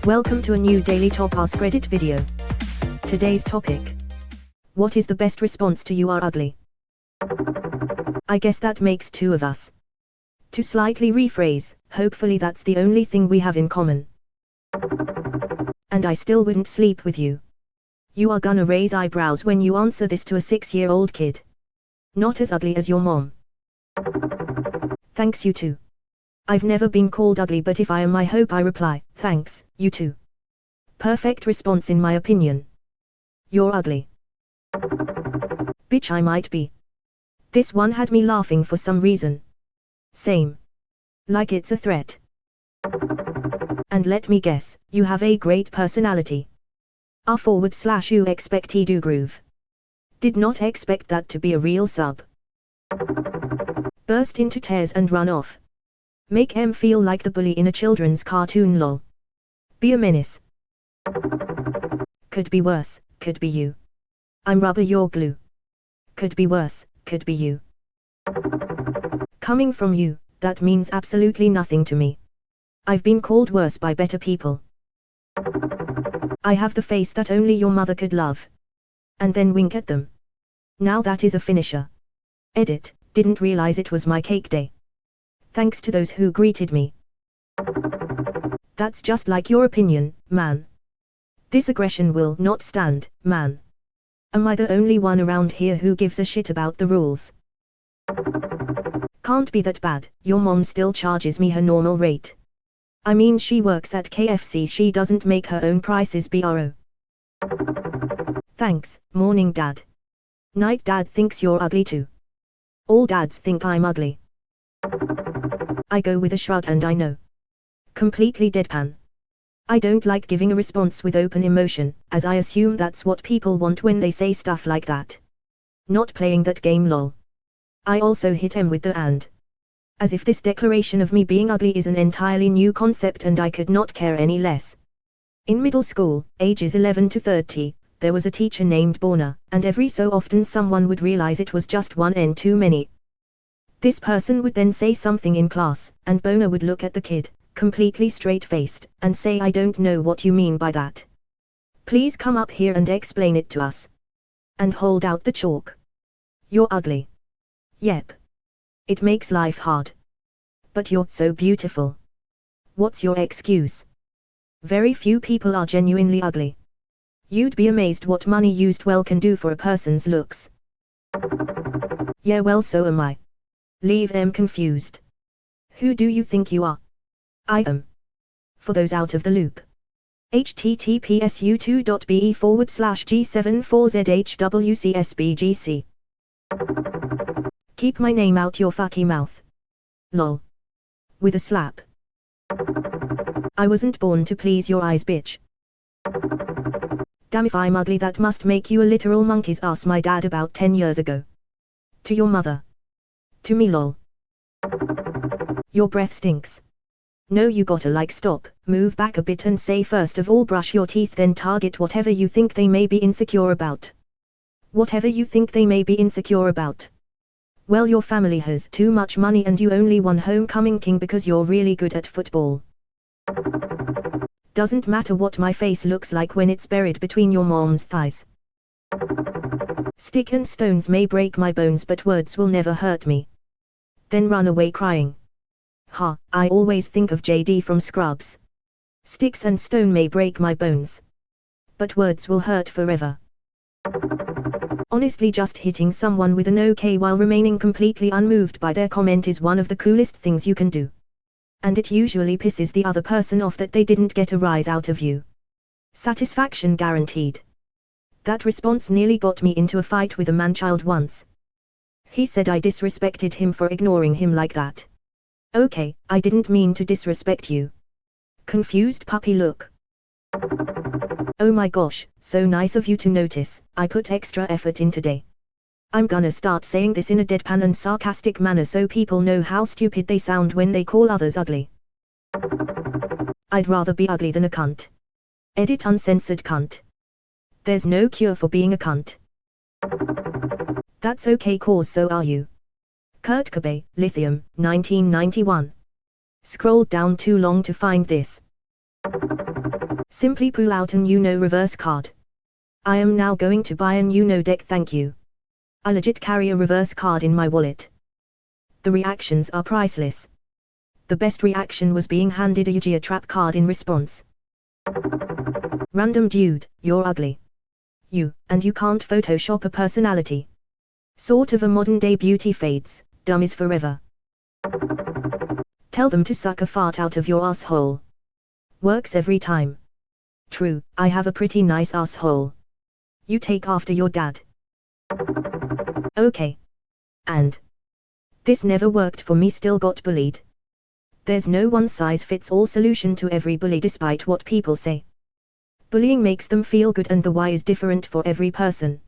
Welcome to a new daily top Askreddit video. Today's topic: what is the best response to "you are ugly"? I guess that makes two of us. To slightly rephrase, hopefully that's the only thing we have in common. And I still wouldn't sleep with you. You are gonna raise eyebrows when you answer this to a 6-year-old kid. Not as ugly as your mom. Thanks, you too. I've never been called ugly, but if I am, I hope I reply, thanks, you too. Perfect response in my opinion. You're ugly. Bitch, I might be. This one had me laughing for some reason. Same. Like it's a threat. And let me guess, you have a great personality. /u expect do groove. Did not expect that to be a real sub. Burst into tears and run off. Make em feel like the bully in a children's cartoon, lol. Be a menace. Could be worse, could be you. I'm rubber, you're glue. Could be worse, could be you. Coming from you, that means absolutely nothing to me. I've been called worse by better people. I have the face that only your mother could love. And then wink at them. Now that is a finisher. Edit, didn't realize it was my cake day. Thanks to those who greeted me. That's just like your opinion, man. This aggression will not stand, man. Am I the only one around here who gives a shit about the rules? Can't be that bad, your mom still charges me her normal rate. I mean, she works at KFC, she doesn't make her own prices, bro. Thanks, morning dad. Night dad thinks you're ugly too. All dads think I'm ugly. I go with a shrug and I know. Completely deadpan. I don't like giving a response with open emotion, as I assume that's what people want when they say stuff like that. Not playing that game, lol. I also hit him with the and. As if this declaration of me being ugly is an entirely new concept and I could not care any less. In middle school, ages 11 to 30, there was a teacher named Borna, and every so often someone would realize it was just one N too many. This person would then say something in class, and Bona would look at the kid, completely straight-faced, and say, I don't know what you mean by that. Please come up here and explain it to us. And hold out the chalk. You're ugly. Yep. It makes life hard. But you're so beautiful. What's your excuse? Very few people are genuinely ugly. You'd be amazed what money used well can do for a person's looks. Yeah, well, so am I. Leave them confused. Who do you think you are? I am. For those out of the loop. https:/g74zhwcsbgc. Keep my name out your fucky mouth. Lol. With a slap. I wasn't born to please your eyes, bitch. Damn, if I'm ugly, that must make you a literal monkey's ass. My dad about 10 years ago. To your mother. To me, lol. Your breath stinks. No, you gotta stop, move back a bit and say, first of all brush your teeth, then target whatever you think they may be insecure about. Whatever you think they may be insecure about. Well, your family has too much money and you only won homecoming king because you're really good at football. Doesn't matter what my face looks like when it's buried between your mom's thighs. Stick and stones may break my bones, but words will never hurt me. Then run away crying. Ha, I always think of JD from Scrubs. Sticks and stone may break my bones. But words will hurt forever. Honestly, just hitting someone with an okay while remaining completely unmoved by their comment is one of the coolest things you can do. And it usually pisses the other person off that they didn't get a rise out of you. Satisfaction guaranteed. That response nearly got me into a fight with a man-child once. He said I disrespected him for ignoring him like that. Okay, I didn't mean to disrespect you. Confused puppy look. Oh my gosh, so nice of you to notice. I put extra effort in today. I'm gonna start saying this in a deadpan and sarcastic manner so people know how stupid they sound when they call others ugly. I'd rather be ugly than a cunt. Edit, uncensored cunt. There's no cure for being a cunt. That's okay, cause so are you. Kurt Cobain, Lithium, 1991. Scrolled down too long to find this. Simply pull out an Uno reverse card. I am now going to buy an Uno deck, thank you. I legit carry a reverse card in my wallet. The reactions are priceless. The best reaction was being handed a Youre trap card in response. Random dude, you're ugly. And you can't Photoshop a personality. Sort of a modern day beauty fades, dumb is forever. Tell them to suck a fart out of your asshole. Works every time. True, I have a pretty nice asshole. You take after your dad. Okay. And this never worked for me, still got bullied. There's no one-size-fits-all solution to every bully despite what people say. Bullying makes them feel good and the why is different for every person.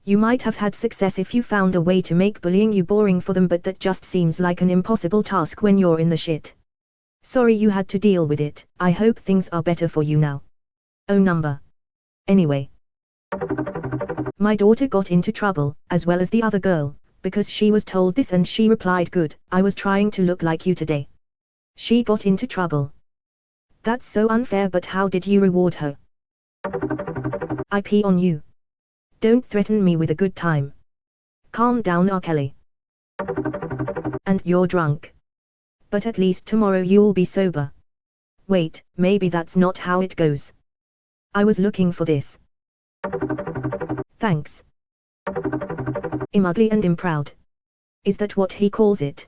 You might have had success if you found a way to make bullying you boring for them, but that just seems like an impossible task when you're in the shit. Sorry you had to deal with it, I hope things are better for you now. Oh number. Anyway. My daughter got into trouble, as well as the other girl, because she was told this and she replied, good, I was trying to look like you today. She got into trouble. That's so unfair, but how did you reward her? I pee on you. Don't threaten me with a good time. Calm down, R. Kelly. And you're drunk. But at least tomorrow you'll be sober. Wait, maybe that's not how it goes. I was looking for this. Thanks. I'm ugly and I'm proud. Is that what he calls it?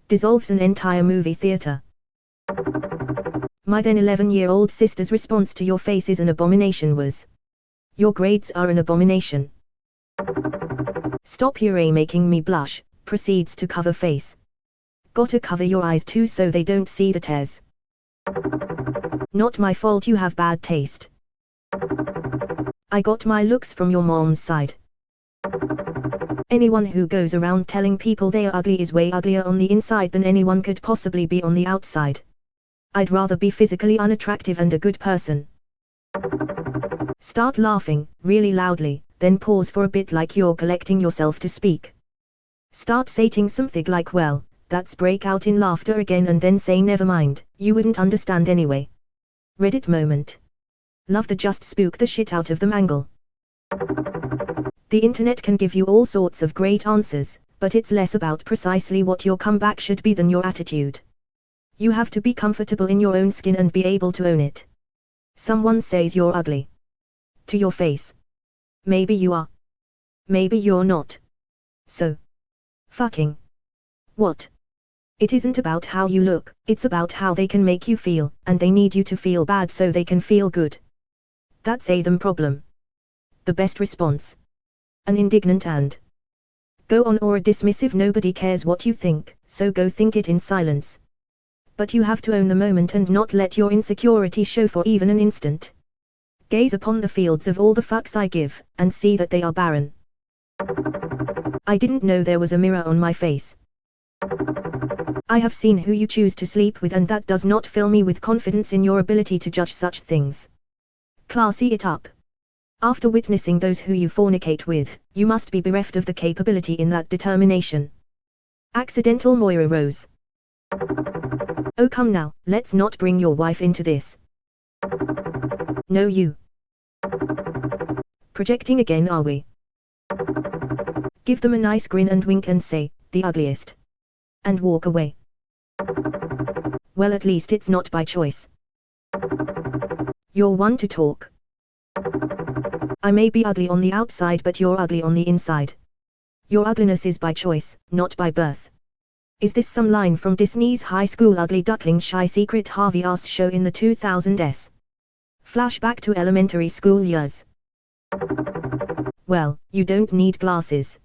Dissolves an entire movie theater. My then 11-year-old sister's response to your face is an abomination was, your grades are an abomination. Stop Youre making me blush, proceeds to cover face. Gotta cover your eyes too so they don't see the tears. Not my fault you have bad taste. I got my looks from your mom's side. Anyone who goes around telling people they are ugly is way uglier on the inside than anyone could possibly be on the outside. I'd rather be physically unattractive and a good person. Start laughing, really loudly, then pause for a bit like you're collecting yourself to speak. Start saying something like, well, that's break out in laughter again, and then say never mind, you wouldn't understand anyway. Reddit moment. Love the just spook the shit out of them angle. The internet can give you all sorts of great answers, but it's less about precisely what your comeback should be than your attitude. You have to be comfortable in your own skin and be able to own it. Someone says you're ugly. To your face. Maybe you are. Maybe you're not. So. Fucking. What? It isn't about how you look, it's about how they can make you feel, and they need you to feel bad so they can feel good. That's a them problem. The best response. An indignant and go on or a dismissive nobody cares what you think, so go think it in silence. But you have to own the moment and not let your insecurity show for even an instant. Gaze upon the fields of all the fucks I give, and see that they are barren. I didn't know there was a mirror on my face. I have seen who you choose to sleep with, and that does not fill me with confidence in your ability to judge such things. Classy it up. After witnessing those who you fornicate with, you must be bereft of the capability in that determination. Accidental Moira Rose. Oh come now, let's not bring your wife into this. No you. Projecting again are we? Give them a nice grin and wink and say, the ugliest. And walk away. Well, at least it's not by choice. You're one to talk. I may be ugly on the outside, but you're ugly on the inside. Your ugliness is by choice, not by birth. Is this some line from Disney's High School Ugly Duckling Shy Secret Harvey ass show in the 2000s? Flashback to elementary school years. Well, you don't need glasses.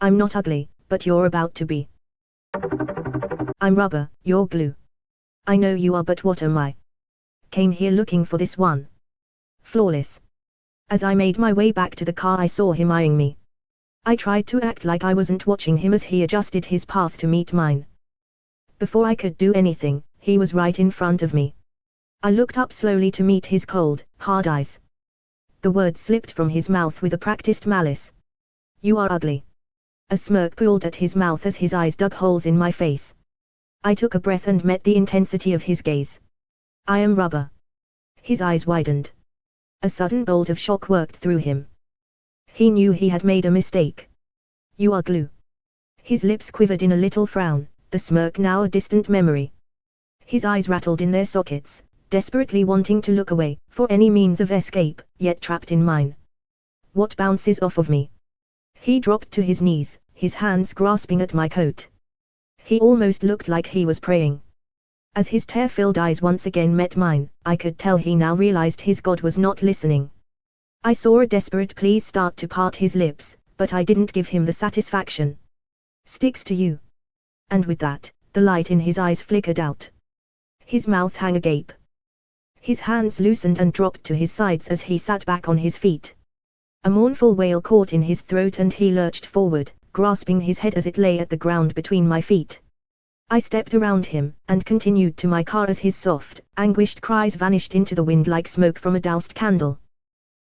I'm not ugly, but you're about to be. I'm rubber, you're glue. I know you are, but what am I? Came here looking for this one. Flawless. As I made my way back to the car, I saw him eyeing me. I tried to act like I wasn't watching him as he adjusted his path to meet mine. Before I could do anything, he was right in front of me. I looked up slowly to meet his cold, hard eyes. The words slipped from his mouth with a practiced malice. You are ugly. A smirk pulled at his mouth as his eyes dug holes in my face. I took a breath and met the intensity of his gaze. I am rubber. His eyes widened. A sudden bolt of shock worked through him. He knew he had made a mistake. "You are glue." His lips quivered in a little frown, the smirk now a distant memory. His eyes rattled in their sockets, desperately wanting to look away, for any means of escape, yet trapped in mine. "What bounces off of me?" He dropped to his knees, his hands grasping at my coat. He almost looked like he was praying. As his tear-filled eyes once again met mine, I could tell he now realized his God was not listening. I saw a desperate please start to part his lips, but I didn't give him the satisfaction. "Sticks to you." And with that, the light in his eyes flickered out. His mouth hung agape. His hands loosened and dropped to his sides as he sat back on his feet. A mournful wail caught in his throat and he lurched forward, grasping his head as it lay at the ground between my feet. I stepped around him, and continued to my car as his soft, anguished cries vanished into the wind like smoke from a doused candle.